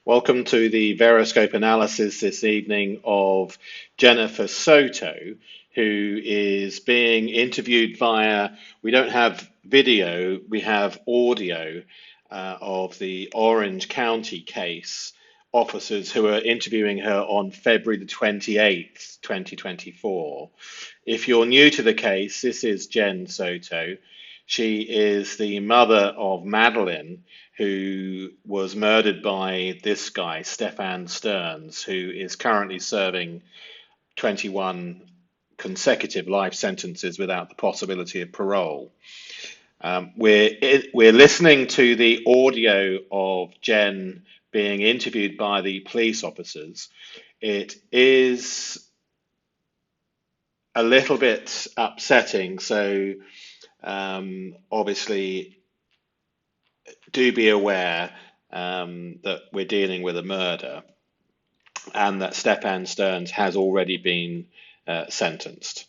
Welcome to the Veroscope analysis this evening of Jennifer Soto, who is being interviewed via, we don't have video, we have audio of the Orange County case officers who are interviewing her on February the 28th, 2024. If you're new to the case, this is Jenn Soto. She is the mother of Madeline, who was murdered by this guy, Stephan Sterns, who is currently serving 21 consecutive life sentences without the possibility of parole. We're listening to the audio of Jenn being interviewed by the police officers. It is a little bit upsetting, so obviously do be aware that we're dealing with a murder and that Stephan Sterns has already been sentenced.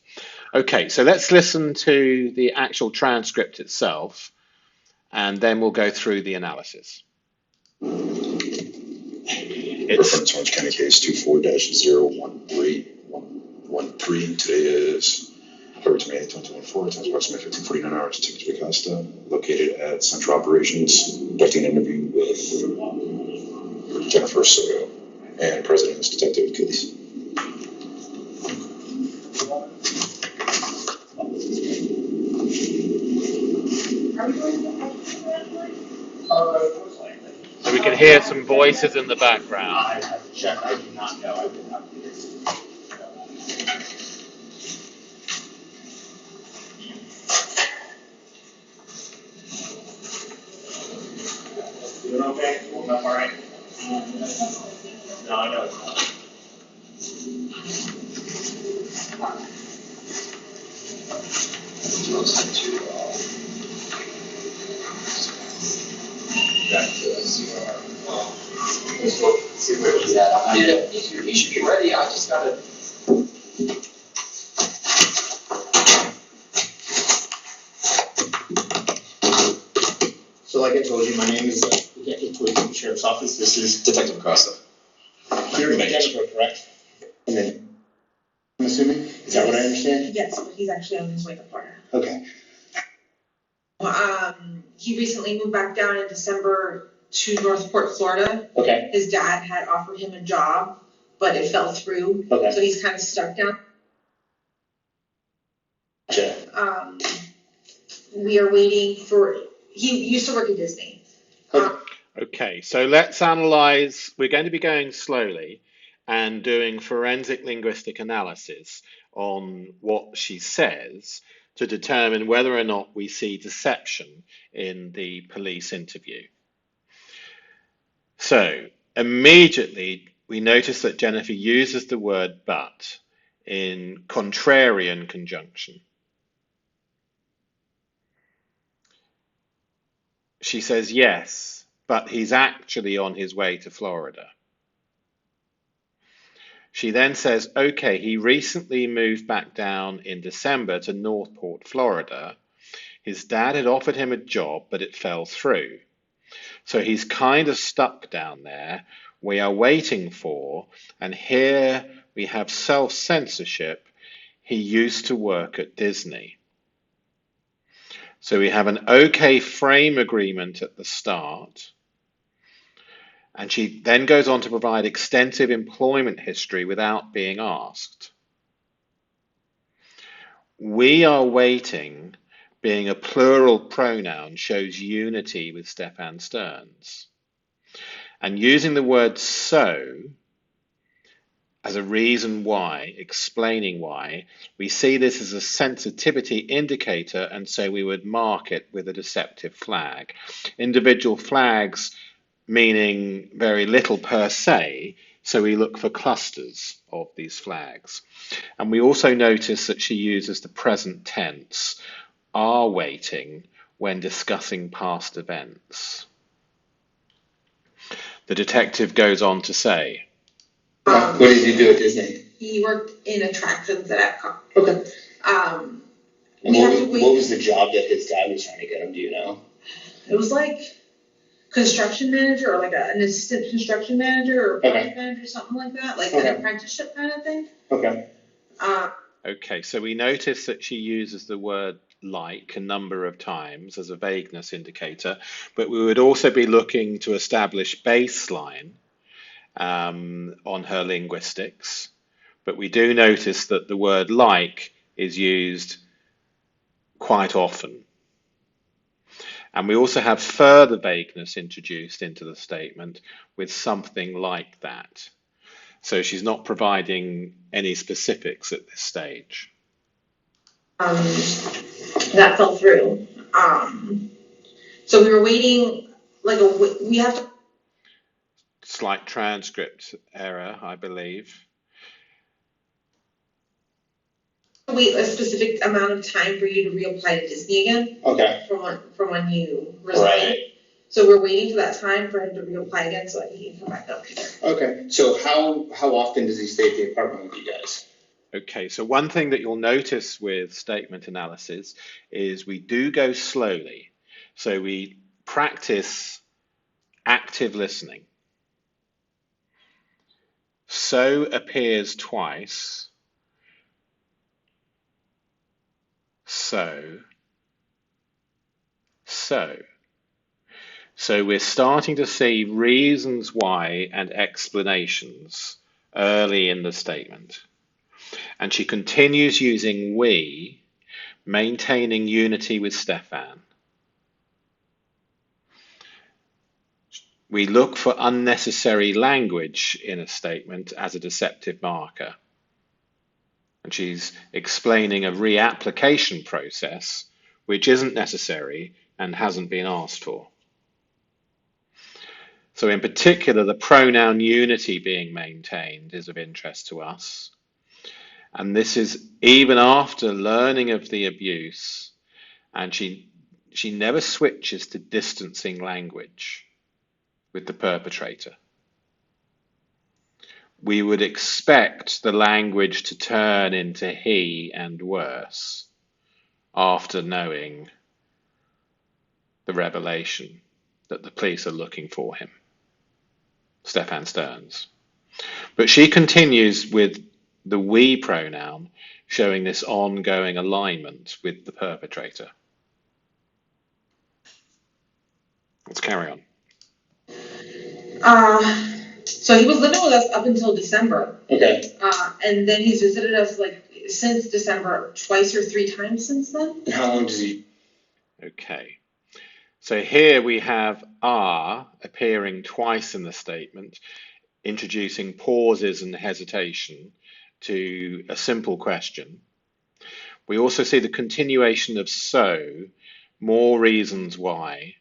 Okay, so let's listen to the actual transcript itself and then we'll go through the analysis. Reference Orange County case 24-01313. Today is February 28, 2024. It's approximately 15:49 hours. Ticket to Acosta, located at Central Operations, conducting an interview with Jennifer Soto and President's Detective Kissimmee. So we can hear some voices in the background. I have to check. I do not know. I did not do this. Doing okay? Holding up all right? No, I know it's not. See where he's at. Yeah, he should be ready. I just gotta. So, like I told you, my name is Detective Police from the Sheriff's Office. This is Detective Acosta. You're Jennifer, correct? And then, I'm assuming? Is that what I understand? Yes, but he's actually on his way to Florida. Okay. He recently moved back down in December to Northport, Florida. Okay. His dad had offered him a job, but it fell through. Okay. So he's kind of stuck down. Gotcha. We are waiting for, he used to work at Disney. Okay, so let's analyze. We're going to be going slowly and doing forensic linguistic analysis on what she says to determine whether or not we see deception in the police interview. So immediately we notice that Jennifer uses the word but in contrarian conjunction. She says yes, but he's actually on his way to Florida. She then says, okay, he recently moved back down in December to Northport, Florida. His dad had offered him a job, but it fell through. So he's kind of stuck down there. We are waiting for, and here we have self-censorship. He used to work at Disney. So we have an okay frame agreement at the start. And she then goes on to provide extensive employment history without being asked. We are waiting, being a plural pronoun, shows unity with Stephan Sterns. And using the word so as a reason why, explaining why, we see this as a sensitivity indicator, and so we would mark it with a deceptive flag. Individual flags meaning very little per se, so we look for clusters of these flags. And we also notice that she uses the present tense, are waiting, when discussing past events. The detective goes on to say, What did he do at Disney? He worked in attractions at Epcot. Okay. We have to wait. What was the job that his dad was trying to get him? Do you know? It was like construction manager or like an assistant construction manager or Okay. project manager, something like that, like Okay. an apprenticeship kind of thing. Okay. Okay, so we notice that she uses the word like a number of times as a vagueness indicator, but we would also be looking to establish baseline on her linguistics. But we do notice that the word like is used quite often. And we also have further vagueness introduced into the statement with something like that. So she's not providing any specifics at this stage. That fell through. So we were waiting, like we have to Slight transcript error, I believe. wait a specific amount of time for you to reapply to Disney again. Okay. From when you resigned. Right. So we're waiting for that time for him to reapply again so that he can come back up here. Okay. So how often does he stay at the apartment with you guys? Okay, so one thing that you'll notice with statement analysis is we do go slowly. So we practice active listening. So appears twice. So. So we're starting to see reasons why and explanations early in the statement. And she continues using we, maintaining unity with Stephan. We look for unnecessary language in a statement as a deceptive marker. And she's explaining a reapplication process which isn't necessary and hasn't been asked for. So in particular, the pronoun unity being maintained is of interest to us. And this is even after learning of the abuse, and she never switches to distancing language with the perpetrator. We would expect the language to turn into he and worse after knowing the revelation that the police are looking for him, Stephan Sterns. But she continues with the we pronoun, showing this ongoing alignment with the perpetrator. Let's carry on. So he was living with us up until December. Okay. And then he's visited us like since December twice or three times since then. And how long does he? Okay. So here we have are appearing twice in the statement, introducing pauses and hesitation to a simple question. We also see the continuation of so, more reasons why.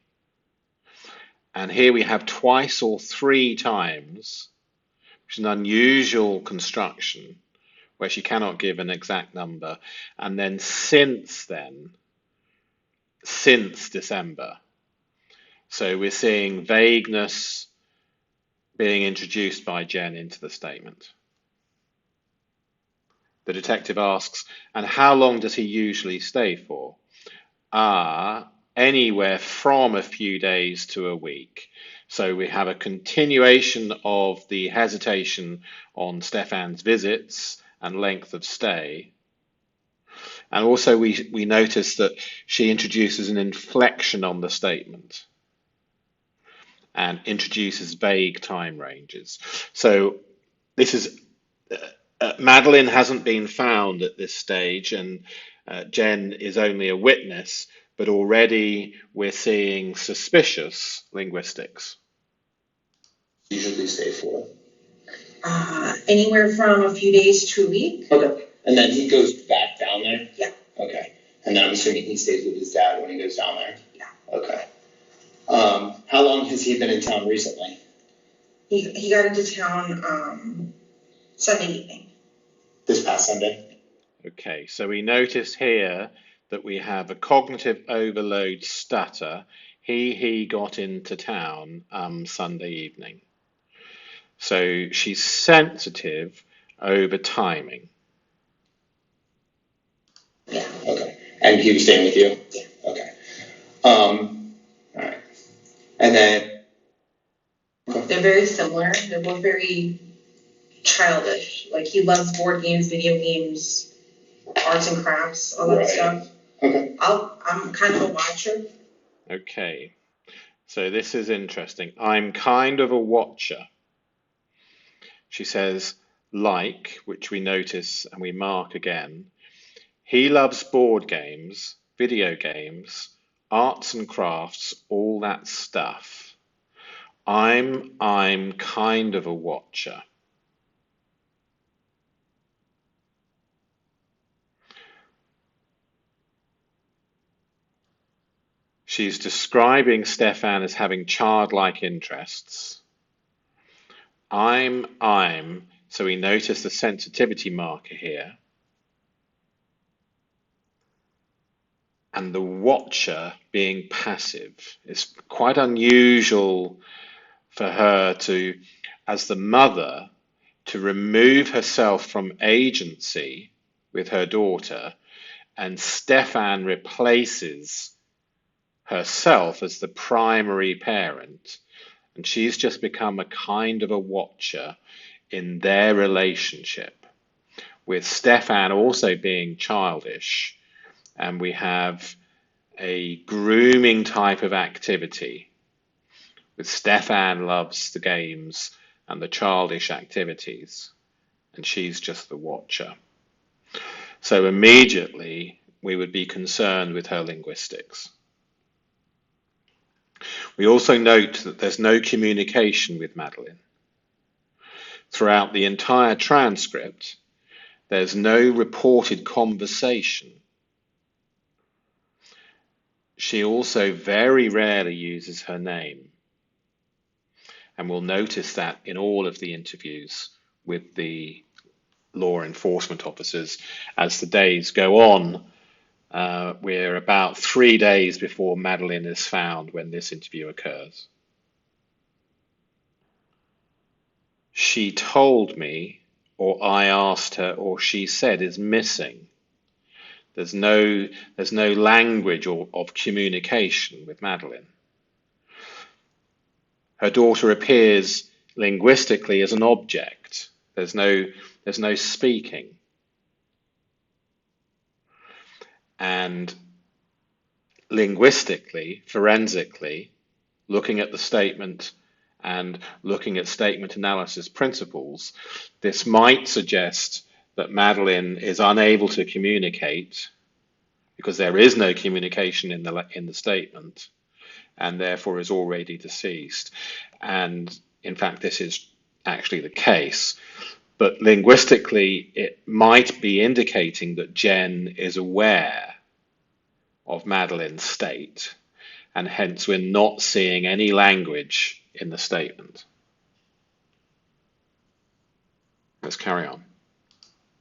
And here we have twice or three times, which is an unusual construction where she cannot give an exact number. And then since December. So we're seeing vagueness being introduced by Jenn into the statement. The detective asks, and how long does he usually stay for? Anywhere from a few days to a week. So we have a continuation of the hesitation on Stephan's visits and length of stay. And also we notice that she introduces an inflection on the statement and introduces vague time ranges. So this is Madeline hasn't been found at this stage, and Jenn is only a witness, but already we're seeing suspicious linguistics. Usually stay for? Anywhere from a few days to a week. Okay. And then he goes back down there? Yeah. Okay. And then I'm assuming he stays with his dad when he goes down there? Yeah. Okay. How long has he been in town recently? He got into town Sunday evening. This past Sunday? Okay, so we notice here that we have a cognitive overload stutter. He got into town Sunday evening. So she's sensitive over timing. Yeah. Okay. And he was staying with you? Yeah. Okay. All right. And then They're very similar. They're both very childish. Like, he loves board games, video games, arts and crafts, all that Right. stuff. Okay. I'm kind of a watcher. Okay. So this is interesting. I'm kind of a watcher. She says, like, which we notice and we mark again. He loves board games, video games, arts and crafts, all that stuff. I'm kind of a watcher. She's describing Stephan as having childlike interests. So we notice the sensitivity marker here. And the watcher being passive. It's quite unusual for her to, as the mother, to remove herself from agency with her daughter, and Stephan replaces herself as the primary parent, and she's just become a kind of a watcher in their relationship, with Stephan also being childish, and we have a grooming type of activity, with Stephan loves the games and the childish activities, and she's just the watcher. So immediately we would be concerned with her linguistics. We also note that there's no communication with Madeline. Throughout the entire transcript, there's no reported conversation. She also very rarely uses her name. And we'll notice that in all of the interviews with the law enforcement officers as the days go on. We're about 3 days before Madeline is found when this interview occurs. She told me, or I asked her, or she said is missing. There's no language of communication with Madeline. Her daughter appears linguistically as an object. There's no speaking. And linguistically, forensically, looking at the statement and looking at statement analysis principles, this might suggest that Madeline is unable to communicate because there is no communication in the statement, and therefore is already deceased. And in fact, this is actually the case. But linguistically, it might be indicating that Jenn is aware of Madeline's state, and hence we're not seeing any language in the statement. Let's carry on.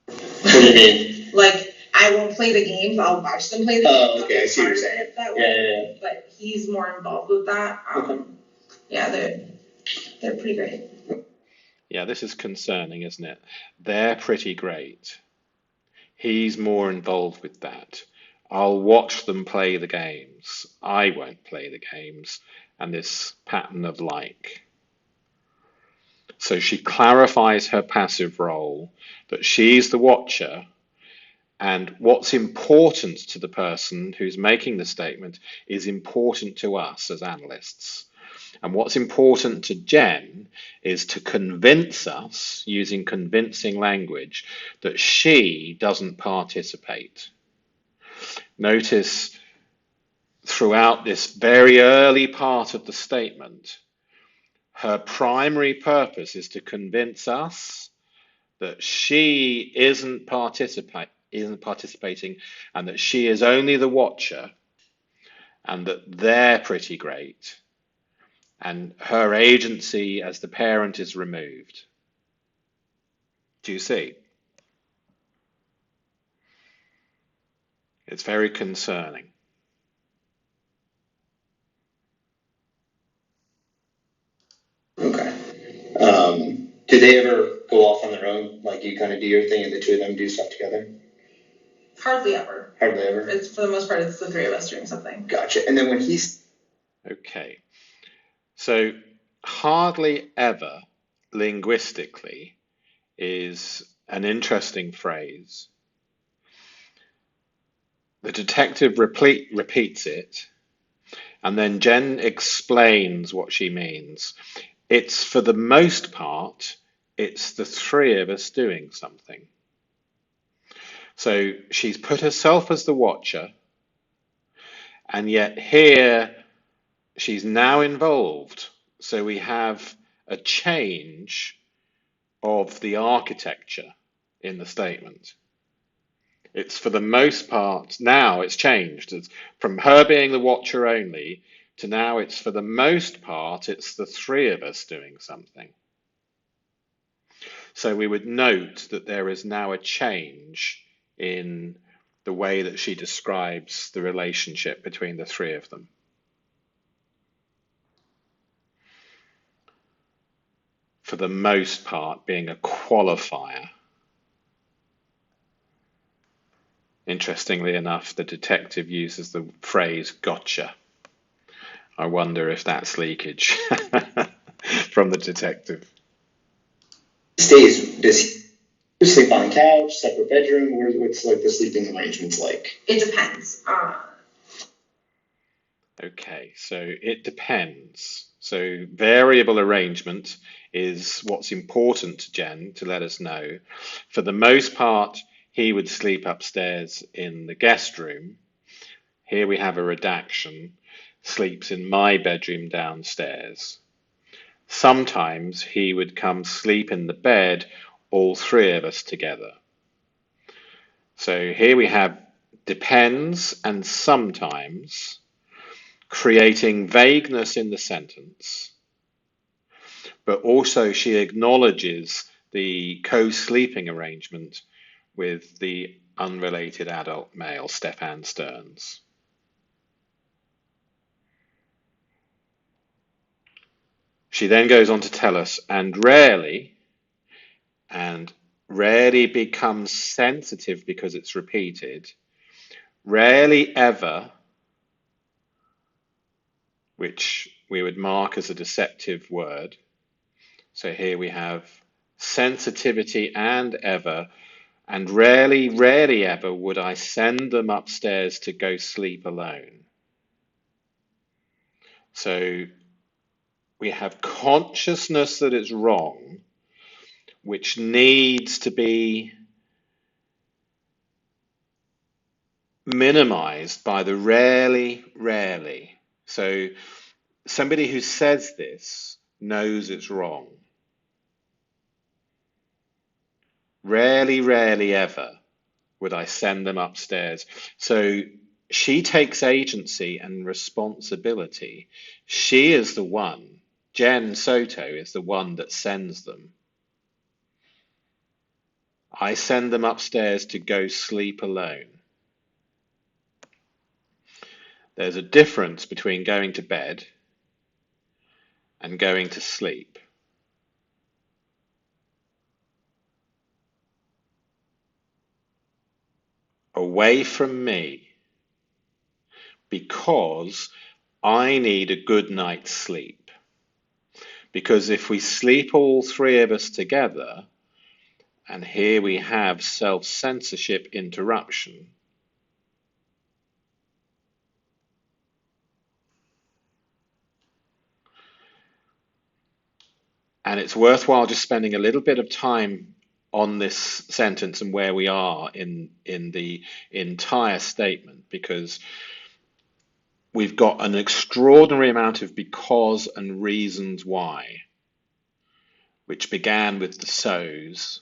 What do you mean? Like, I won't play the games, I'll watch them play the games. Oh, okay, I see what you're saying. Yeah. But he's more involved with that. Yeah, they're pretty great. Yeah, this is concerning, isn't it? They're pretty great. He's more involved with that. I'll watch them play the games. I won't play the games. And this pattern of like. So she clarifies her passive role, that she's the watcher, and what's important to the person who's making the statement is important to us as analysts. And what's important to Jenn is to convince us, using convincing language, that she doesn't participate. Notice throughout this very early part of the statement, her primary purpose is to convince us that she isn't participating, and that she is only the watcher, and that they're pretty great, and her agency as the parent is removed. Do you see? It's very concerning. Okay. Did they ever go off on their own? Like, you kind of do your thing and the two of them do stuff together? Hardly ever. Hardly ever? It's, for the most part, it's the three of us doing something. Gotcha. And then when he's... Okay. So hardly ever linguistically is an interesting phrase. The detective repeats it, and then Jenn explains what she means. It's for the most part, it's the three of us doing something. So she's put herself as the watcher, and yet here she's now involved. So we have a change of the architecture in the statement. It's for the most part, now it's changed. It's from her being the watcher only to now it's for the most part, it's the three of us doing something. So we would note that there is now a change in the way that she describes the relationship between the three of them. For the most part, being a qualifier. Interestingly enough, the detective uses the phrase gotcha. I wonder if that's leakage from the detective. Does he sleep on the couch, separate bedroom? What's like the sleeping arrangements like? It depends. Okay, so it depends. So variable arrangement is what's important to Jenn to let us know. For the most part, he would sleep upstairs in the guest room. Here we have a redaction, sleeps in my bedroom downstairs. Sometimes he would come sleep in the bed, all three of us together. So here we have depends and sometimes, creating vagueness in the sentence, but also she acknowledges the co-sleeping arrangement with the unrelated adult male, Stephan Sterns. She then goes on to tell us, and rarely becomes sensitive because it's repeated, rarely ever, which we would mark as a deceptive word. So here we have sensitivity and ever, and rarely ever would I send them upstairs to go sleep alone. So we have consciousness that it's wrong, which needs to be minimized by the rarely. So somebody who says this knows it's wrong. Rarely ever would I send them upstairs. So she takes agency and responsibility. She is the one, Jenn Soto is the one that sends them. I send them upstairs to go sleep alone. There's a difference between going to bed and going to sleep. Away from me, because I need a good night's sleep. Because if we sleep all three of us together, and here we have self-censorship interruption, and it's worthwhile just spending a little bit of time on this sentence and where we are in the entire statement, because we've got an extraordinary amount of because and reasons why, which began with the so's.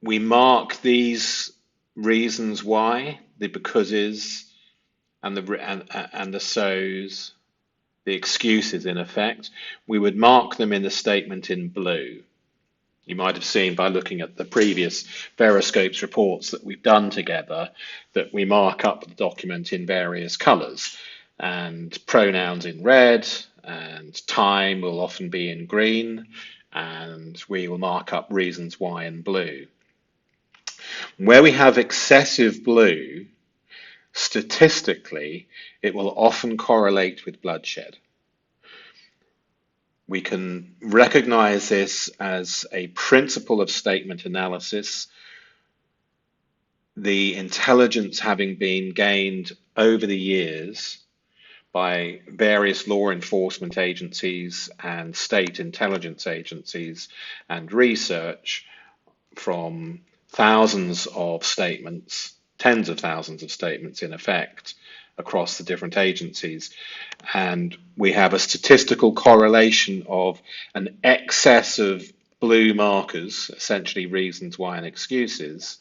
We mark these reasons why, the becauses and the so's, the excuses in effect, we would mark them in the statement in blue. You might have seen by looking at the previous Veroscopes reports that we've done together that we mark up the document in various colours, and pronouns in red, and time will often be in green, and we will mark up reasons why in blue. Where we have excessive blue, statistically, it will often correlate with bloodshed. We can recognize this as a principle of statement analysis, the intelligence having been gained over the years by various law enforcement agencies and state intelligence agencies and research from thousands of statements, tens of thousands of statements in effect across the different agencies. And we have a statistical correlation of an excess of blue markers, essentially reasons why and excuses.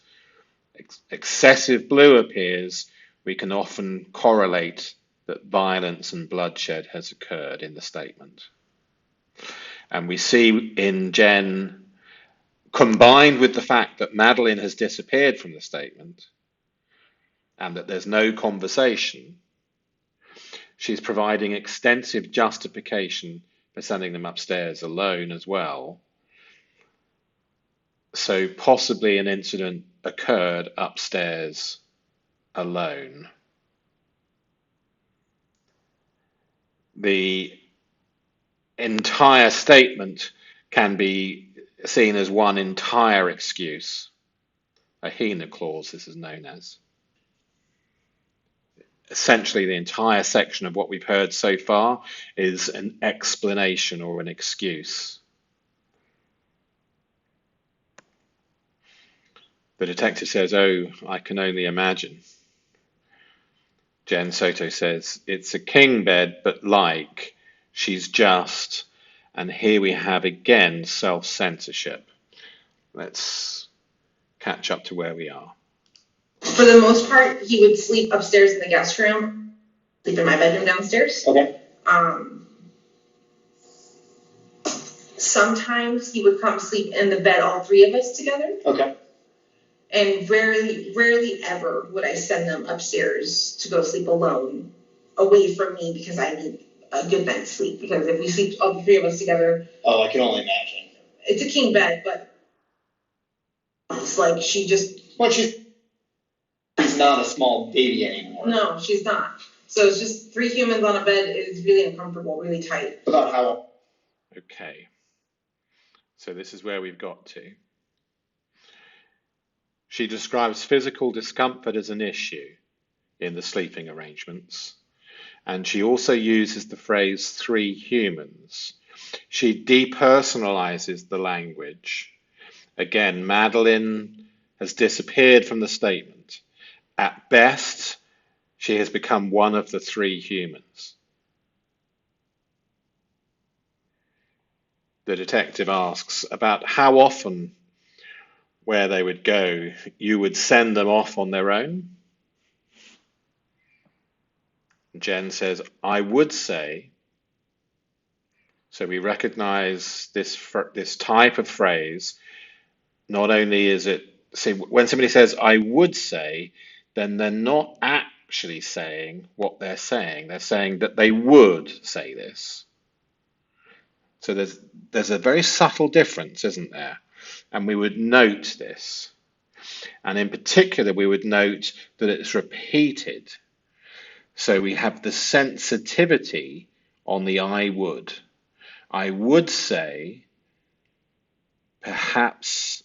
Excessive blue appears, we can often correlate that violence and bloodshed has occurred in the statement. And we see in Jenn, combined with the fact that Madeline has disappeared from the statement and that there's no conversation, she's providing extensive justification for sending them upstairs alone as well. So possibly an incident occurred upstairs alone. The entire statement can be seen as one entire excuse. A HENA clause, this is known as. Essentially, the entire section of what we've heard so far is an explanation or an excuse. The detective says, "Oh, I can only imagine." Jenn Soto says, "It's a king bed, but like, she's just," and here we have again self-censorship. Let's catch up to where we are. For the most part, he would sleep upstairs in the guest room, sleep in my bedroom downstairs. Okay. Sometimes he would come sleep in the bed, all three of us together. Okay. And rarely ever would I send them upstairs to go sleep alone, away from me, because I need a good night's sleep. Because if we sleep all the three of us together, Oh, I can only imagine. it's a king bed, but it's like she just. Well, she's not a small baby anymore. No, she's not. So it's just three humans on a bed is really uncomfortable, really tight. About how? Okay. So this is where we've got to. She describes physical discomfort as an issue in the sleeping arrangements, and she also uses the phrase three humans. She depersonalizes the language. Again, Madeline has disappeared from the statement. At best, she has become one of the three humans. The detective asks about how often, where they would go, you would send them off on their own. Jenn says, "I would say." So we recognize this type of phrase. Not only is it, see, when somebody says, "I would say," then they're not actually saying what they're saying. They're saying that they would say this. So there's a very subtle difference, isn't there? And we would note this. And in particular, we would note that it's repeated. So we have the sensitivity on the I would. I would say, perhaps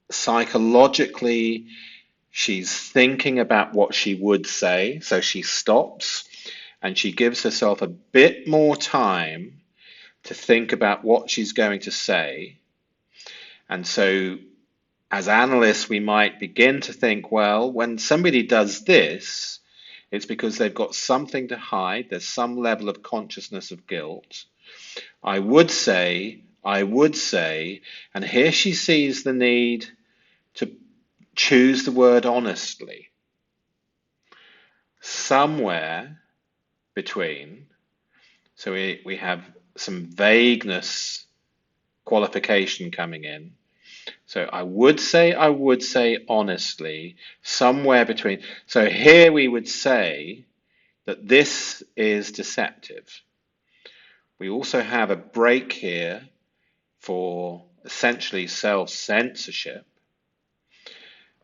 psychologically, she's thinking about what she would say. So she stops and she gives herself a bit more time to think about what she's going to say. And so as analysts, we might begin to think, well, when somebody does this, it's because they've got something to hide. There's some level of consciousness of guilt. I would say, and here she sees the need to choose the word honestly. Somewhere between, so we have some vagueness qualification coming in. So I would say honestly, somewhere between. So here we would say that this is deceptive. We also have a break here for essentially self-censorship.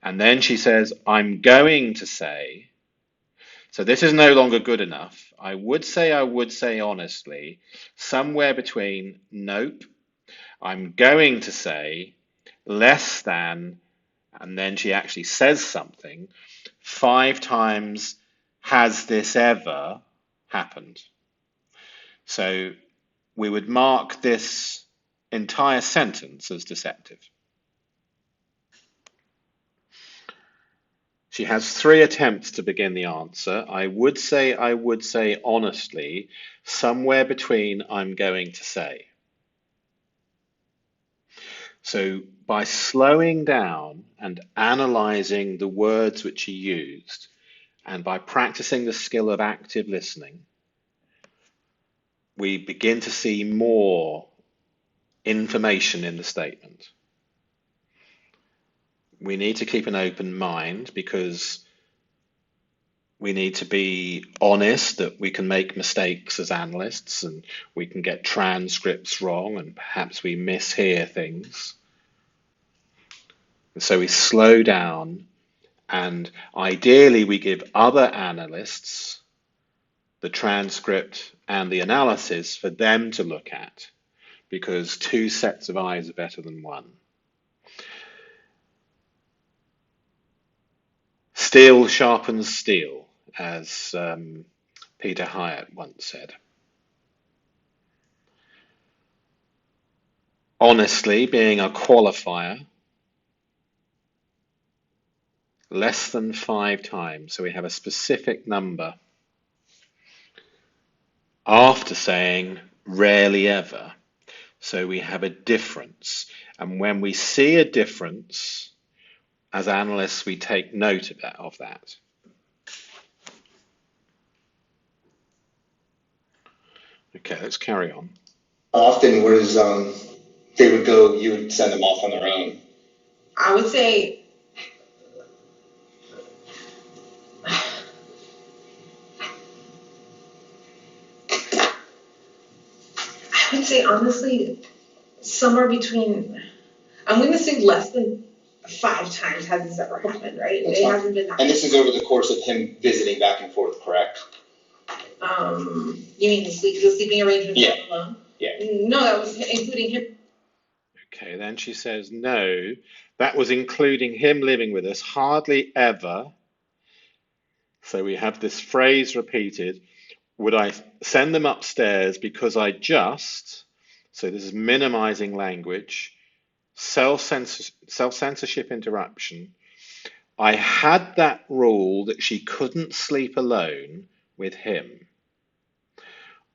And then she says, I'm going to say, So this is no longer good enough. I would say honestly, somewhere between nope, I'm going to say less than, and then she actually says something, 5 times, has this ever happened? So we would mark this entire sentence as deceptive. She has 3 attempts to begin the answer. I would say honestly, somewhere between I'm going to say. So by slowing down and analysing the words which she used, and by practicing the skill of active listening, we begin to see more information in the statement. We need to keep an open mind because we need to be honest that we can make mistakes as analysts and we can get transcripts wrong and perhaps we mishear things. So we slow down and ideally we give other analysts the transcript and the analysis for them to look at because 2 sets of eyes are better than 1. Steel sharpens steel, as Peter Hyatt once said. Honestly, being a qualifier, less than 5 times, so we have a specific number. After saying rarely ever, so we have a difference. And when we see a difference, as analysts, we take note of that. Okay, let's carry on. Often, whereas they would go, you would send them off on their own. I would say honestly, somewhere between, I'm going to say less than 5 times has this ever happened, right? That's It fine. hasn't been that. And this is over the course of him visiting back and forth, correct? You mean the sleeping arrangement? Yeah. Alone? Yeah. No, that was including him. Okay, then she says, no, that was including him living with us, hardly ever. So we have this phrase repeated, would I send them upstairs because I just, so this is minimizing language, self-censorship interruption. I had that rule that she couldn't sleep alone with him.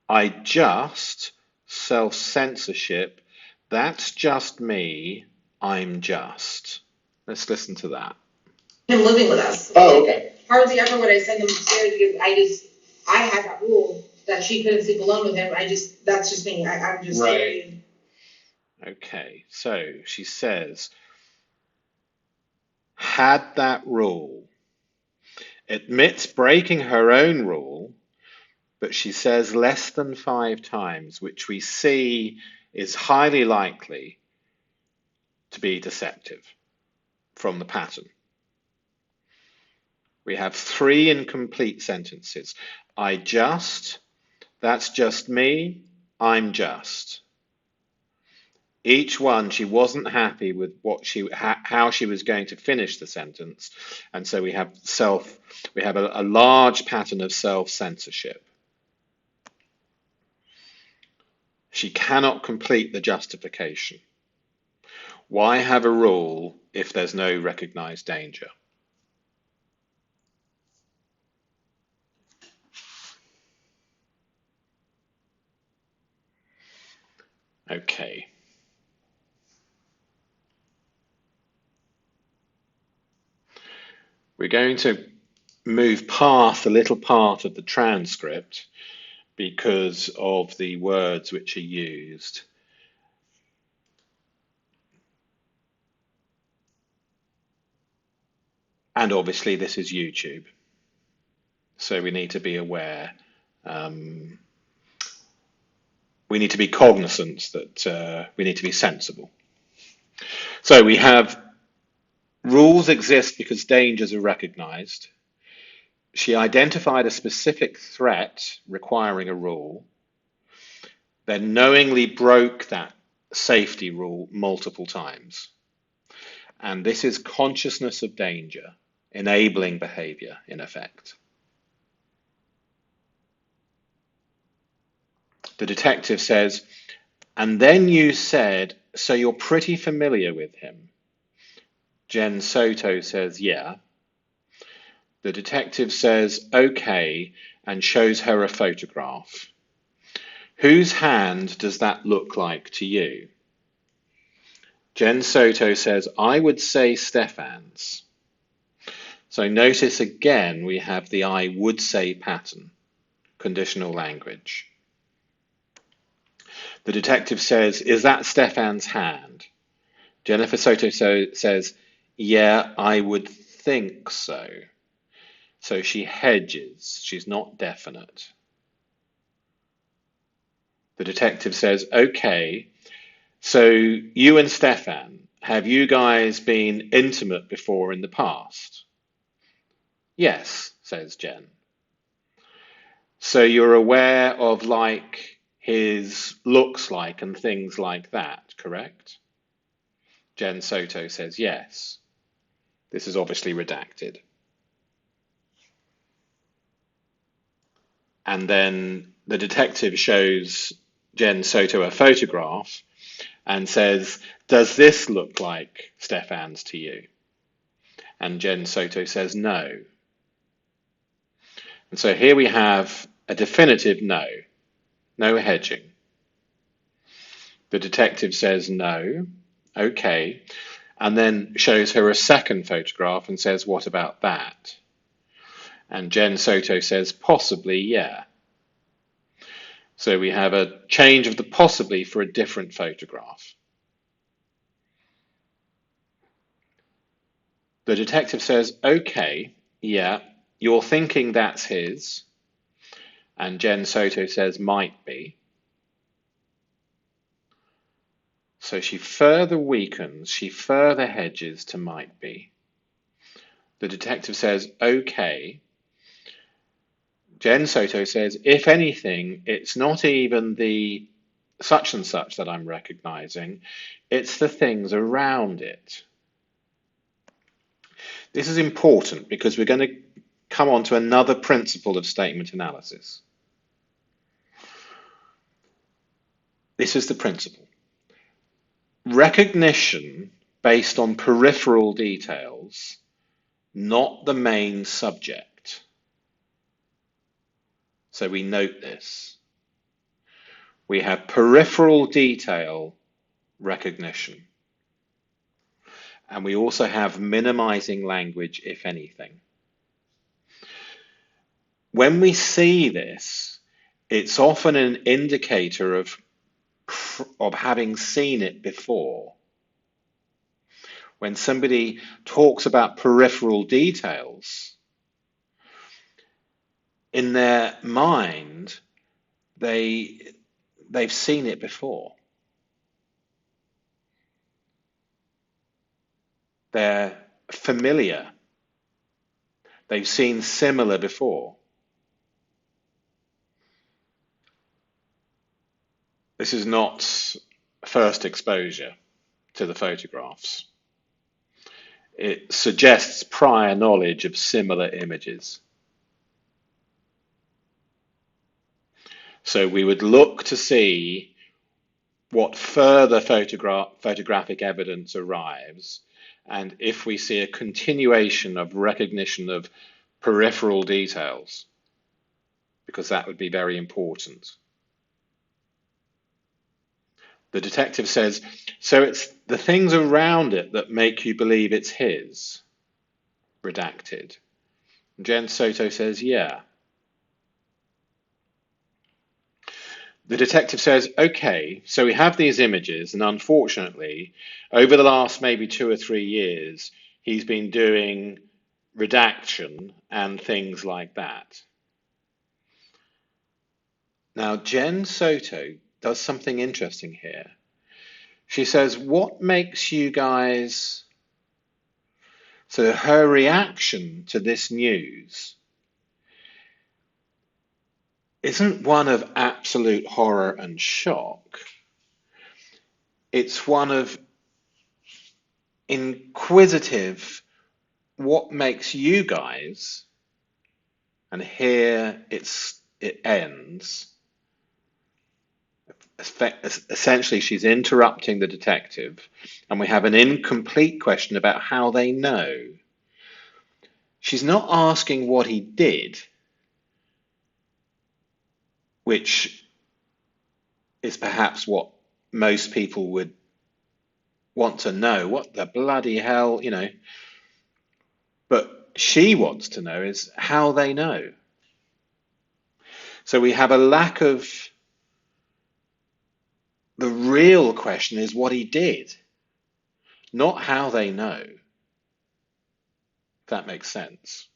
I just, self-censorship, that's just me, I'm just. Let's listen to that. Him living with us. Oh, okay. Hardly ever would I send them upstairs because I had that rule that she couldn't sleep alone with him. That's just me. I'm just right. Okay, so she says, had that rule. Admits breaking her own rule, but she says less than 5 times, which we see is highly likely to be deceptive from the pattern. We have 3 incomplete sentences. I just, that's just me, I'm just. Each one, she wasn't happy with how she was going to finish the sentence, and so we have a large pattern of self-censorship. She cannot complete the justification. Why have a rule if there's no recognized danger? Okay. We're going to move past a little part of the transcript because of the words which are used. And obviously this is YouTube, so we need to be aware. We need to be cognizant that we need to be sensible. So we have rules exist because dangers are recognized. she identified a specific threat requiring a rule, then knowingly broke that safety rule multiple times. And this is consciousness of danger, enabling behavior, in effect. The detective says, and then you said, so you're pretty familiar with him. Jenn Soto says, yeah. The detective says, okay, and shows her a photograph. Whose hand does that look like to you? Jenn Soto says, I would say Stephan's. So notice again we have the I would say pattern, conditional language. The detective says, is that Stephan's hand? Jennifer Soto says, yeah, I would think so. So she hedges, she's not definite. The detective says, okay, so you and Stephan, have you guys been intimate before in the past? Yes, says Jenn. So you're aware of like his looks like and things like that, correct? Jenn Soto says yes. This is obviously redacted. And then the detective shows Jenn Soto a photograph and says, does this look like Stephan's to you? And Jenn Soto says no. And so here we have a definitive no, no hedging. The detective says no, okay, and then shows her a second photograph and says, what about that? And Jenn Soto says, possibly, yeah. So we have a change of the possibly for a different photograph. The detective says, okay, yeah, you're thinking that's his. And Jenn Soto says, might be. So she further weakens, she further hedges to might be. The detective says, okay. Jenn Soto says, if anything, it's not even the such and such that I'm recognizing, it's the things around it. This is important because we're going to come on to another principle of statement analysis. This is the principle. Recognition based on peripheral details, not the main subject. So we note this. We have peripheral detail recognition. And we also have minimizing language, if anything. When we see this, it's often an indicator of having seen it before. When somebody talks about peripheral details, in their mind, they've seen it before. They're familiar. They've seen similar before. This is not first exposure to the photographs. It suggests prior knowledge of similar images. So we would look to see what further photographic evidence arrives, and if we see a continuation of recognition of peripheral details, because that would be very important. The detective says, so it's the things around it that make you believe it's his, redacted. Jenn Soto says, yeah. The detective says, okay, so we have these images, and unfortunately, over the last maybe 2 or 3 years, he's been doing redaction and things like that. Now, Jenn Soto does something interesting here. She says, what makes you guys... So her reaction to this news isn't one of absolute horror and shock. It's one of inquisitive, what makes you guys, and here it ends. Essentially, she's interrupting the detective, and we have an incomplete question about how they know. She's not asking what he did, which is perhaps what most people would want to know. What the bloody hell, you know? But she wants to know is how they know. So we have a lack of, the real question is what he did, not how they know. If that makes sense.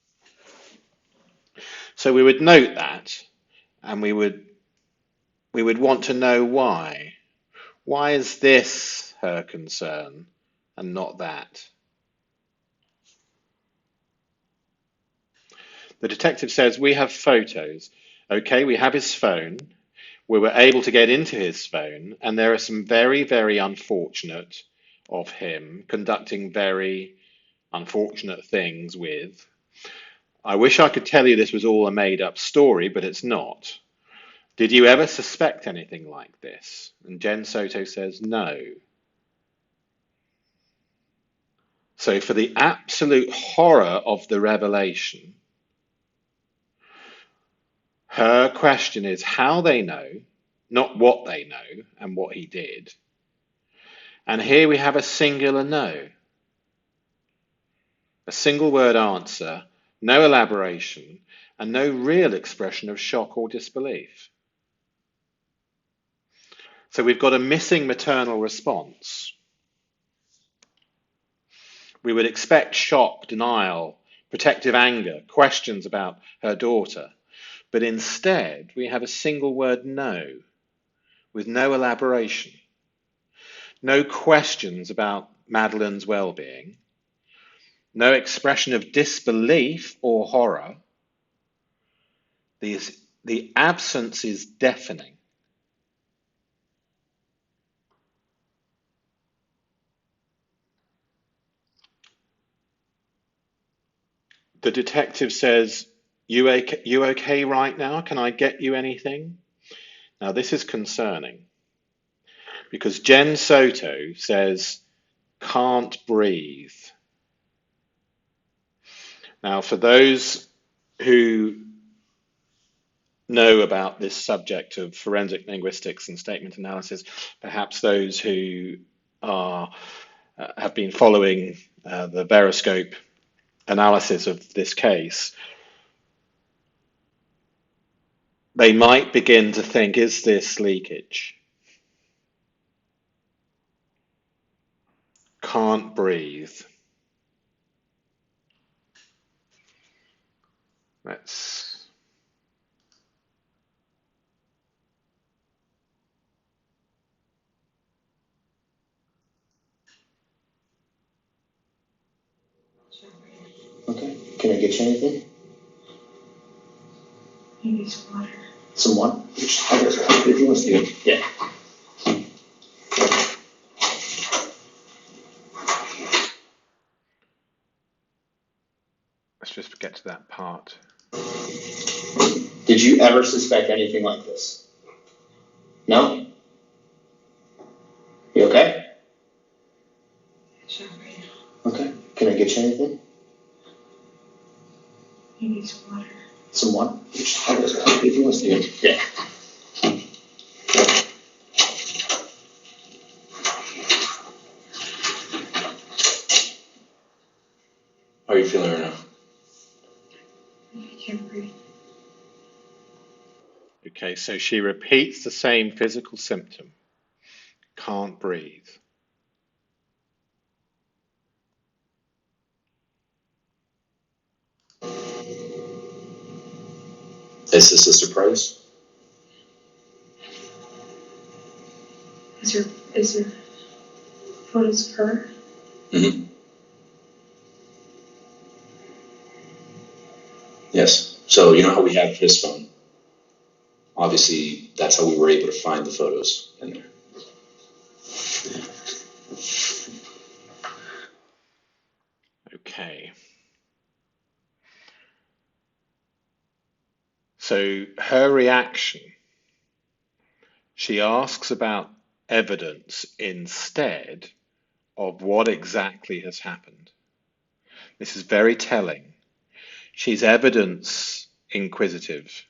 So we would note that, and we would want to know why. Why is this her concern and not that? The detective says, we have photos. Okay, we have his phone. We were able to get into his phone, and there are some very, very unfortunate of him conducting very unfortunate things with. I wish I could tell you this was all a made-up story, but it's not. Did you ever suspect anything like this? And Jenn Soto says no. So for the absolute horror of the revelation, her question is how they know, not what they know and what he did. And here we have a singular no. A single word answer, no elaboration, and no real expression of shock or disbelief. So we've got a missing maternal response. We would expect shock, denial, protective anger, questions about her daughter. But instead, we have a single word no, with no elaboration. No questions about Madeline's well-being. No expression of disbelief or horror. The absence is deafening. The detective says, you okay right now? Can I get you anything? Now this is concerning because Jenn Soto says, can't breathe. Now for those who know about this subject of forensic linguistics and statement analysis, perhaps those who have been following the Veroscope analysis of this case, they might begin to think, is this leakage? Can't breathe. Let's Okay, can I get you anything? Maybe some water. Some what? If you want to. Yeah. just get to that part. Did you ever suspect anything like this? No? You okay? Sure. Okay, can I get you anything? Maybe some water. Some what? If you want to. Yeah. How are you feeling right now? I can't breathe. Okay, so she repeats the same physical symptom. Can't breathe. Is this a surprise? Is there photos of her? Mm-hmm. Yes. So you know how we have his phone? Obviously, that's how we were able to find the photos in there. Okay. So her reaction, she asks about evidence instead of what exactly has happened. This is very telling. She's evidence inquisitive,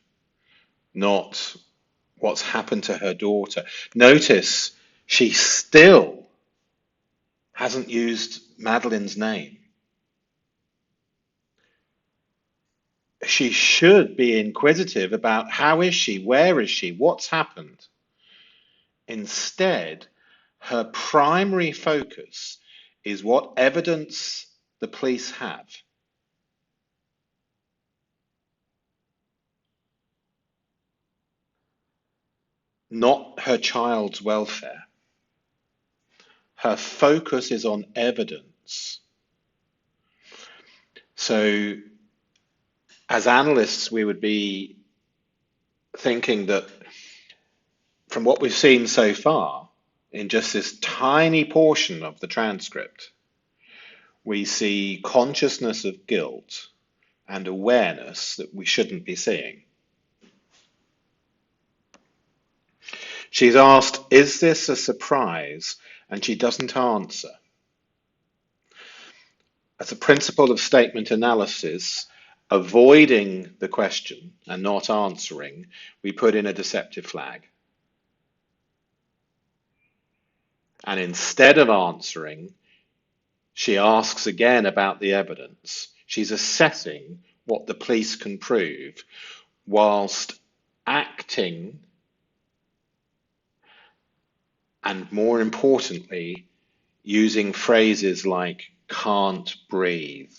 not what's happened to her daughter. Notice she still hasn't used Madeline's name. She should be inquisitive about how is she, where is she, what's happened. Instead, her primary focus is what evidence the police have. Not her child's welfare. Her focus is on evidence. So, as analysts, we would be thinking that from what we've seen so far, in just this tiny portion of the transcript, we see consciousness of guilt and awareness that we shouldn't be seeing. She's asked, is this a surprise? And she doesn't answer. As a principle of statement analysis, avoiding the question and not answering, we put in a deceptive flag. And instead of answering, she asks again about the evidence. She's assessing what the police can prove whilst acting and, more importantly, using phrases like can't breathe.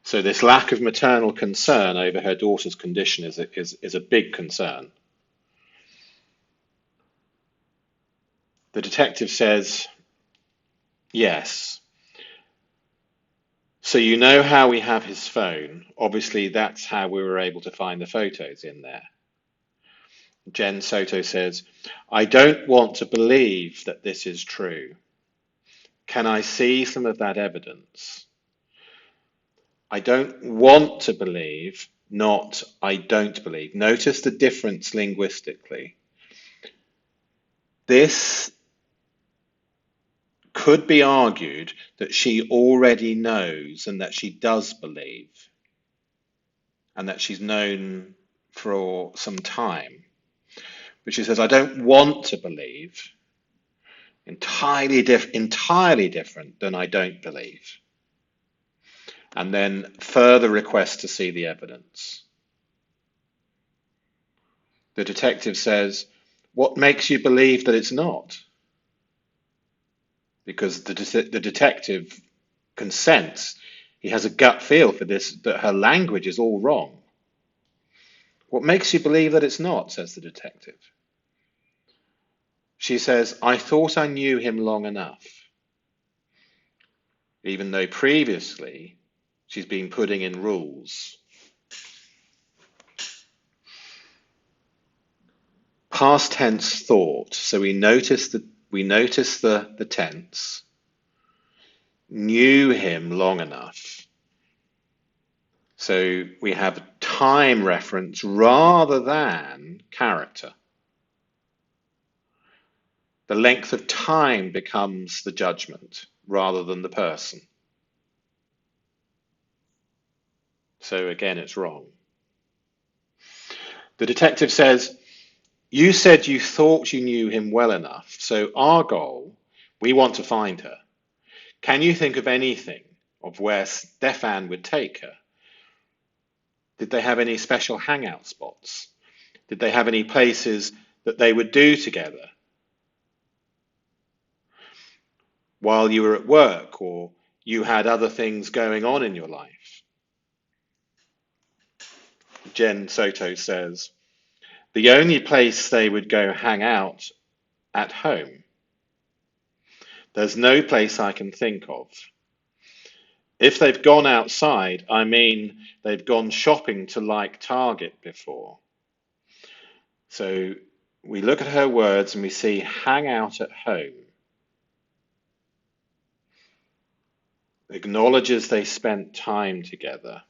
So this lack of maternal concern over her daughter's condition is a big concern. The detective says, yes. So you know how we have his phone. Obviously, that's how we were able to find the photos in there. Jenn Soto says, I don't want to believe that this is true. Can I see some of that evidence? I don't want to believe, not I don't believe. Notice the difference linguistically. This could be argued that she already knows and that she does believe and that she's known for some time. But she says, I don't want to believe. Entirely different than I don't believe. And then further request to see the evidence. The detective says, what makes you believe that it's not? Because the detective consents. He has a gut feel for this, that her language is all wrong. What makes you believe that it's not, says the detective. She says, I thought I knew him long enough. Even though previously she's been putting in rules. Past tense thought. So we notice the tense. Knew him long enough. So we have time reference rather than character. The length of time becomes the judgment rather than the person. So again, it's wrong. The detective says, you said you thought you knew him well enough. So our goal, we want to find her. Can you think of anything of where Stephan would take her? Did they have any special hangout spots? Did they have any places that they would do together while you were at work or you had other things going on in your life? Jenn Soto says, the only place they would go hang out at home. There's no place I can think of. If they've gone outside, I mean they've gone shopping to like Target before. So we look at her words and we see hang out at home. Acknowledges they spent time together.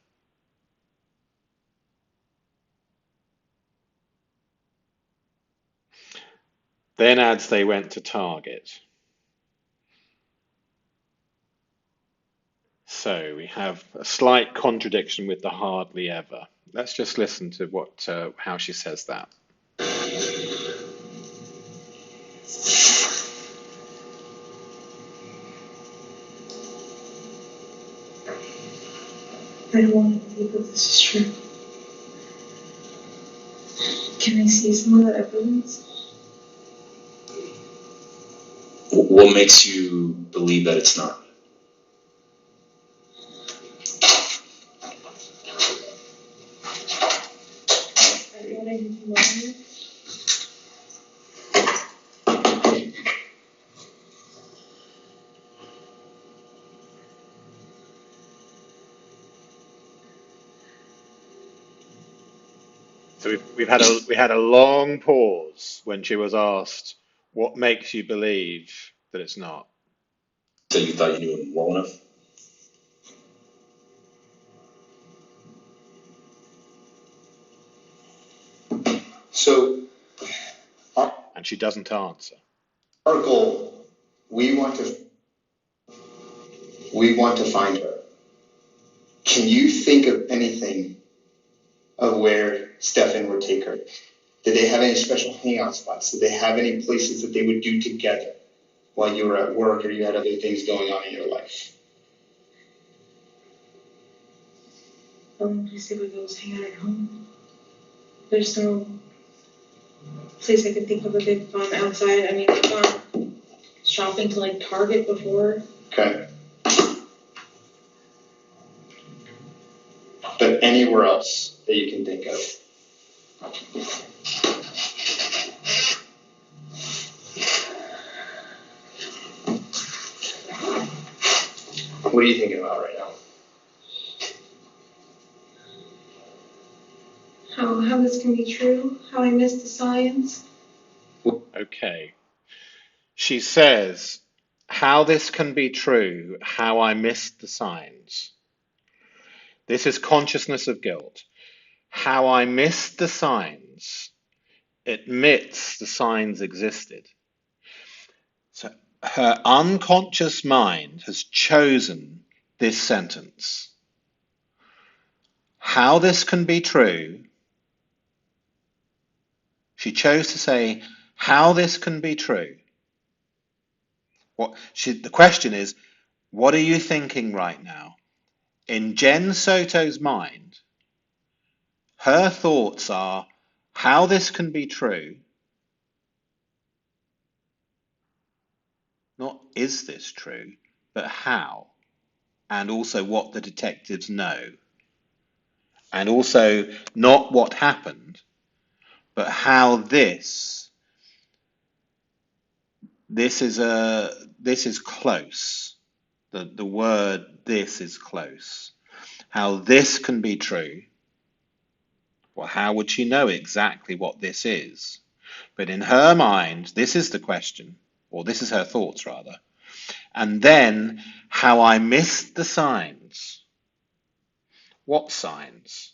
Then adds they went to Target. So we have a slight contradiction with the hardly ever. Let's just listen to how she says that. I don't want to believe that this is true. Can I see some of the evidence? What makes you believe that it's not? What I need to know. So we had a long pause when she was asked, "What makes you believe that it's not?" So you thought you knew him well enough? So, And she doesn't answer. our goal, we want to find her. Can you think of anything of where Stephan would take her? Did they have any special hangout spots? Did they have any places that they would do together while you were at work or you had other things going on in your life? You see where those hang out at home. There's no place I can think of that they've gone outside. I mean, they've gone shopping to like Target before. Okay. But anywhere else that you can think of? What are you thinking about right now? How this can be true? How I missed the signs? Okay. She says, "How this can be true, how I missed the signs." This is consciousness of guilt. How I missed the signs admits the signs existed. So her unconscious mind has chosen this sentence. How this can be true, she chose to say, how this can be true. The question is, what are you thinking right now? In Jenn Soto's mind, her thoughts are, how this can be true, not is this true, but how, and also what the detectives know, and also not what happened, but how this is close. The word this is close. How this can be true. Well, how would she know exactly what this is? But in her mind, this is the question, or this is her thoughts rather. And then how I missed the signs. What signs?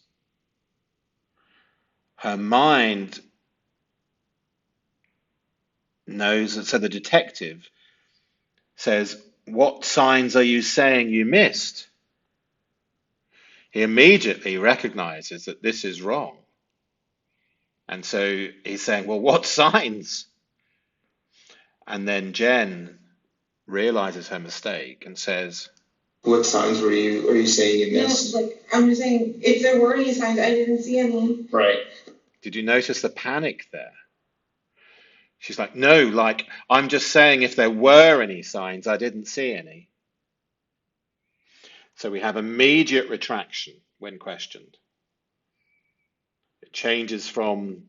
Her mind knows that, so the detective says, what signs are you saying you missed? He immediately recognizes that this is wrong. And so he's saying, well, what signs? And then Jenn realizes her mistake and says, What signs are you saying you missed? No, like I'm just saying, if there were any signs, I didn't see any. Right. did you notice the panic there? She's like, no, like, I'm just saying if there were any signs, I didn't see any. So we have immediate retraction when questioned. It changes from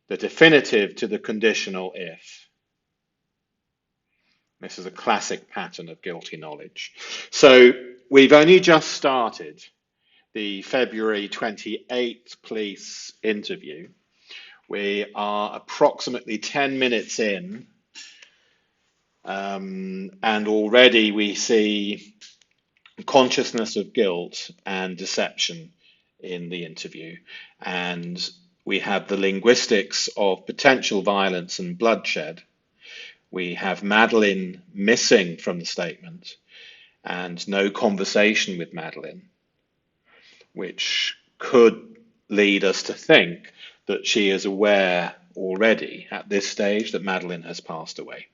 the definitive to the conditional if. This is a classic pattern of guilty knowledge. So We've only just started the February 28th police interview. We are approximately 10 minutes in, and already we see consciousness of guilt and deception in the interview. And we have the linguistics of potential violence and bloodshed. We have Madeline missing from the statement and no conversation with Madeline, which could lead us to think that she is aware already at this stage that Madeline has passed away.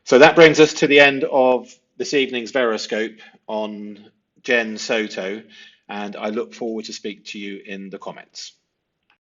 So that brings us to the end of this evening's Veroscope on Jenn Soto, and I look forward to speak to you in the comments.